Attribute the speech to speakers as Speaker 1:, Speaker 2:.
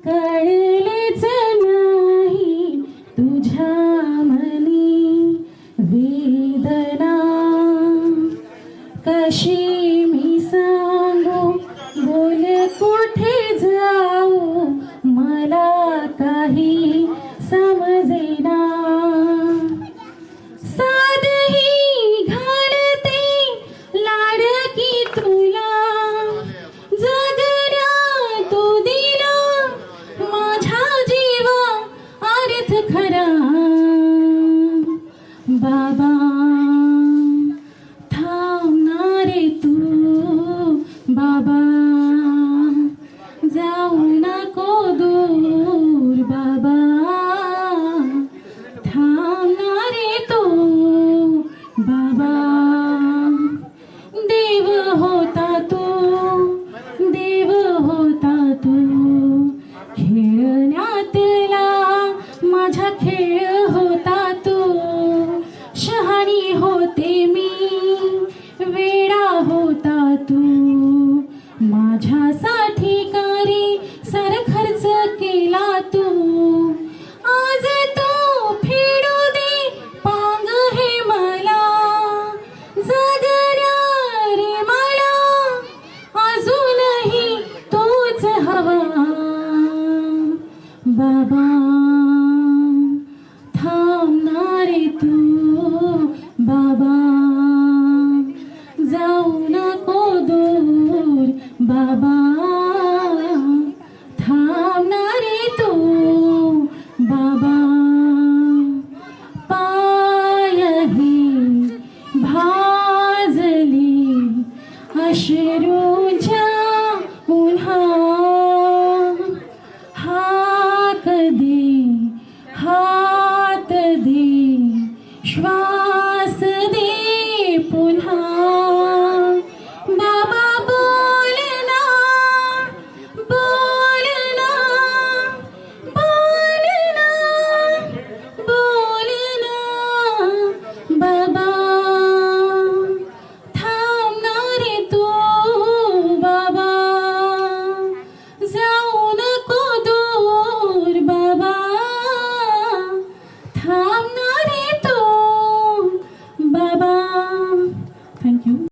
Speaker 1: कळलेच नाही तुझ्या मनी वेदना, कशी मी सांगू बोल कुठे जाऊ मला काही समजेना. साधही घालते लाडकी तुला, जगण्या तू दिला माझ्या जीवा अर्थ खरा. बाबा थांबणारे तू, बाबा जाऊ नको दूर, बाबा